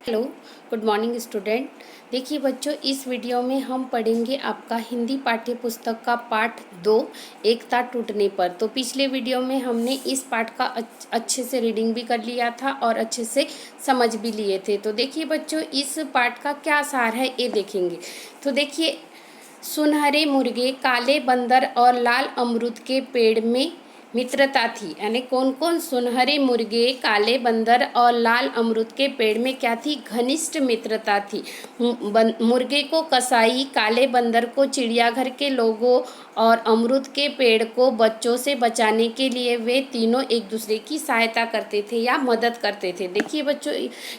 Hello, good morning student. देखिए बच्चों, इस वीडियो में हम पढ़ेंगे आपका हिंदी पाठ्य पुस्तक का पाठ 2 एकता टूटने पर। तो पिछले वीडियो में हमने इस पाठ का अच्छे से रीडिंग भी कर लिया था और अच्छे से समझ भी लिए थे। तो देखिए बच्चों, इस पाठ का क्या सार है ये देखेंगे। तो देखिए, सुनहरे मुर्गे, काले बंदर और लाल अमरूद के पेड़ में मित्रता थी। यानी कौन कौन? सुनहरे मुर्गे, काले बंदर और लाल अमरूद के पेड़ में क्या थी? घनिष्ठ मित्रता थी। मुर्गे को कसाई, काले बंदर को चिड़ियाघर के लोगों और अमरूद के पेड़ को बच्चों से बचाने के लिए वे तीनों एक दूसरे की सहायता करते थे या मदद करते थे। देखिए बच्चों,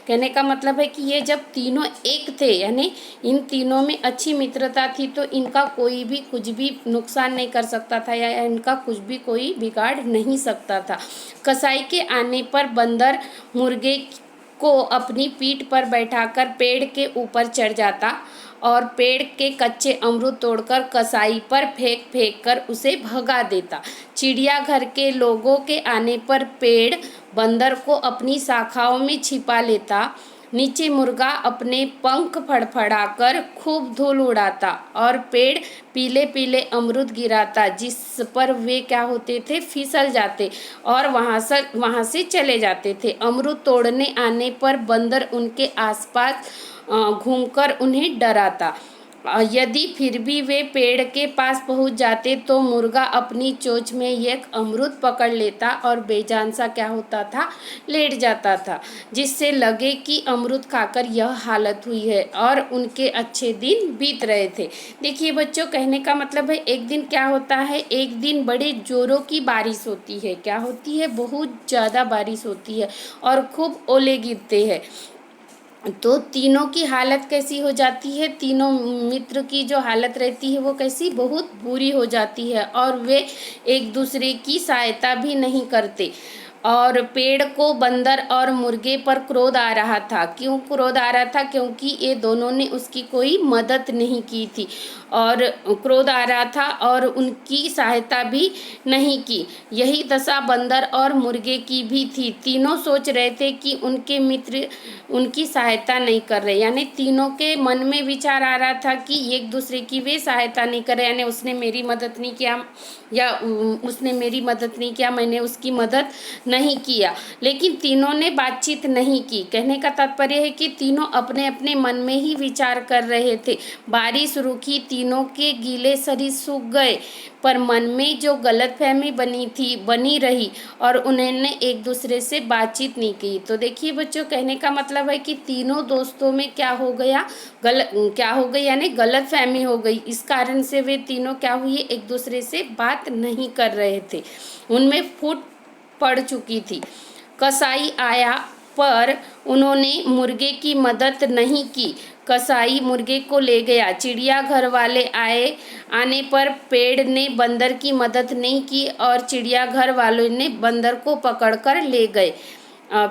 कहने का मतलब है कि ये जब तीनों एक थे, यानी इन तीनों में अच्छी मित्रता थी, तो इनका कोई भी कुछ भी नुकसान नहीं कर सकता था या इनका कुछ भी कोई बिगाड़ नहीं सकता था। कसाई के आने पर बंदर मुर्गे को अपनी पीठ पर बैठाकर पेड़ के ऊपर चढ़ जाता और पेड़ के कच्चे अमरूद तोड़कर कसाई पर फेंक फेंक कर उसे भगा देता। चिड़ियाघर के लोगों के आने पर पेड़ बंदर को अपनी शाखाओं में छिपा लेता। नीचे मुर्गा अपने पंख फड़फड़ाकर खूब धूल उड़ाता और पेड़ पीले पीले अमरूद गिराता, जिस पर वे क्या होते थे? फिसल जाते और वहाँ से चले जाते थे। अमरूद तोड़ने आने पर बंदर उनके आसपास घूमकर उन्हें डराता। यदि फिर भी वे पेड़ के पास पहुंच जाते तो मुर्गा अपनी चोंच में एक अमरूद पकड़ लेता और बेजान सा क्या होता था? लेट जाता था, जिससे लगे कि अमरूद खाकर यह हालत हुई है और उनके अच्छे दिन बीत रहे थे। देखिए बच्चों, कहने का मतलब है, एक दिन क्या होता है? एक दिन बड़े जोरों की बारिश होती है। क्या होती है? बहुत ज़्यादा बारिश होती है और खूब ओले गिरते हैं। तो तीनों की हालत कैसी हो जाती है? तीनों मित्र की जो हालत रहती है वो कैसी? बहुत बुरी हो जाती है और वे एक दूसरे की सहायता भी नहीं करते। और पेड़ को बंदर और मुर्गे पर क्रोध आ रहा था। क्यों क्रोध आ रहा था? क्योंकि ये दोनों ने उसकी कोई मदद नहीं की थी और क्रोध आ रहा था और उनकी सहायता भी नहीं की। यही दशा बंदर और मुर्गे की भी थी। तीनों सोच रहे थे कि उनके मित्र उनकी सहायता नहीं कर रहे, यानी तीनों के मन में विचार आ रहा था कि एक दूसरे की वे सहायता नहीं कर रहे। यानी उसने मेरी मदद नहीं किया या उसने मेरी मदद नहीं किया, मैंने उसकी मदद नहीं किया। लेकिन तीनों ने बातचीत नहीं की। कहने का तात्पर्य है कि तीनों अपने अपने मन में ही विचार कर रहे थे। बारिश रुकी, तीनों के गीले शरीर सूख गए, पर मन में जो गलतफहमी बनी रही और उन्होंने एक दूसरे से बातचीत नहीं की। तो देखिए बच्चों, कहने का मतलब है कि तीनों दोस्तों में क्या हो गया? क्या हो गई? यानी गलतफहमी हो गई। इस कारण से वे तीनों क्या हुए? एक दूसरे से बात नहीं कर रहे थे, उनमें फूट पड़ चुकी थी। कसाई आया पर उन्होंने मुर्गे की मदद नहीं की। कसाई मुर्गे को ले गया। चिड़ियाघर वाले आने पर पेड़ ने बंदर की मदद नहीं की और चिड़ियाघर वालों ने बंदर को पकड़कर ले गए।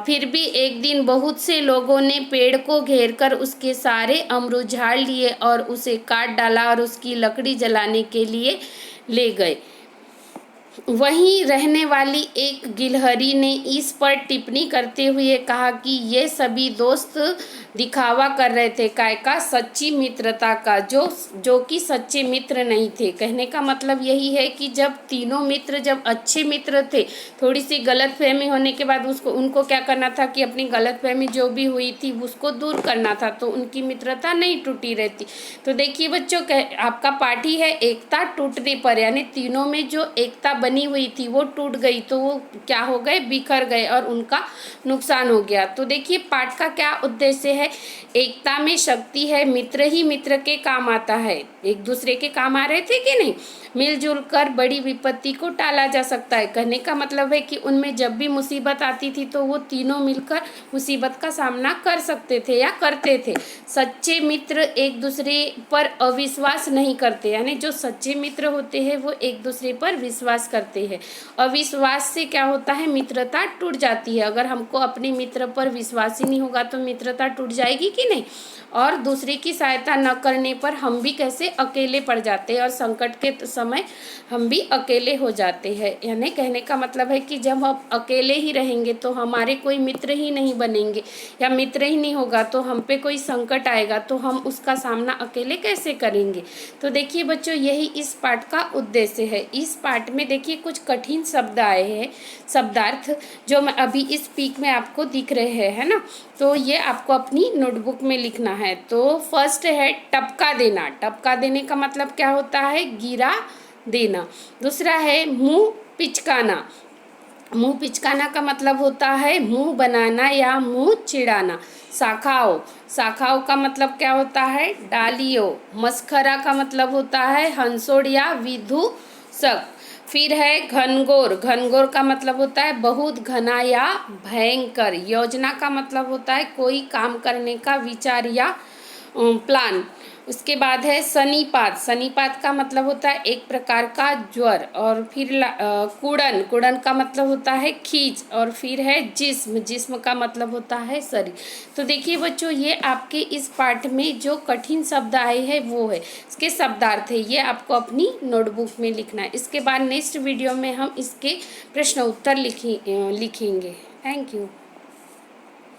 फिर भी एक दिन बहुत से लोगों ने पेड़ को घेरकर उसके सारे अमरूद झाड़ लिए और उसे काट डाला और उसकी लकड़ी जलाने के लिए ले गए। वहीं रहने वाली एक गिलहरी ने इस पर टिप्पणी करते हुए कहा कि ये सभी दोस्त दिखावा कर रहे थे। काय का? सच्ची मित्रता का, जो कि सच्चे मित्र नहीं थे। कहने का मतलब यही है कि जब तीनों मित्र जब अच्छे मित्र थे, थोड़ी सी गलतफहमी होने के बाद उनको क्या करना था कि अपनी गलतफहमी जो भी हुई थी उसको दूर करना था, तो उनकी मित्रता नहीं टूटी रहती। तो देखिए बच्चों, आपका पाठ ही है एकता टूटने पर, यानी तीनों में जो एकता बनी हुई थी वो टूट गई, तो वो क्या हो गए? बिखर गए और उनका नुकसान हो गया। तो देखिए, पाठ का क्या उद्देश्य है? एकता में शक्ति है, मित्र ही मित्र के काम आता है। एक दूसरे के काम आ रहे थे कि नहीं? मिलजुल कर बड़ी विपत्ति को टाला जा सकता है। कहने का मतलब है कि उनमें जब भी मुसीबत आती थी तो वो तीनों मिलकर मुसीबत का सामना कर सकते थे या करते थे। सच्चे मित्र एक दूसरे पर अविश्वास नहीं करते, यानी जो सच्चे मित्र होते हैं वो एक दूसरे पर विश्वास करते करते हैं। अविश्वास से क्या होता है, मित्रता टूट जाती है। अगर हमको अपने मित्र पर विश्वास ही नहीं होगा तो मित्रता टूट जाएगी कि नहीं। और दूसरे की सहायता न करने पर हम भी कैसे अकेले पड़ जाते हैं और संकट के समय हम भी अकेले हो जाते हैं। यानी कहने का मतलब है कि जब हम अकेले ही रहेंगे तो हमारे कोई मित्र ही नहीं बनेंगे, या मित्र ही नहीं होगा तो हम पे कोई संकट आएगा तो हम उसका सामना अकेले कैसे करेंगे। तो देखिए बच्चों, यही इस पाठ का उद्देश्य है। इस पाठ में देखिए कुछ कठिन शब्द आए हैं, शब्दार्थ, जो मैं अभी इस पीक में आपको दिख रहे हैं, है ना। तो ये आपको अपनी नोटबुक में लिखना है। तो फर्स्ट है टपका देना। टपका देने का मतलब क्या होता है, गिरा देना। दूसरा है मुंह पिचकाना। मुंह पिचकाना का मतलब होता है मुंह बनाना या मुंह चिढ़ाना। शाखाओं, शाखाओं का मतलब क्या होता है, डालियों। मस्खरा का मतलब होता है हंसोड़ या विदूषक। फिर है घनघोर। घनघोर का मतलब होता है बहुत घना या भयंकर। योजना का मतलब होता है कोई काम करने का विचार या प्लान। उसके बाद है सनीपात। सनीपात का मतलब होता है एक प्रकार का ज्वर। और फिर कुड़न। कुड़न का मतलब होता है खींच। और फिर है जिस्म। जिस्म का मतलब होता है शरीर। तो देखिए बच्चों, ये आपके इस पाठ में जो कठिन शब्द आए हैं वो है, इसके शब्दार्थ है, ये आपको अपनी नोटबुक में लिखना है। इसके बाद नेक्स्ट वीडियो में हम इसके प्रश्न उत्तर लिखेंगे। Thank you.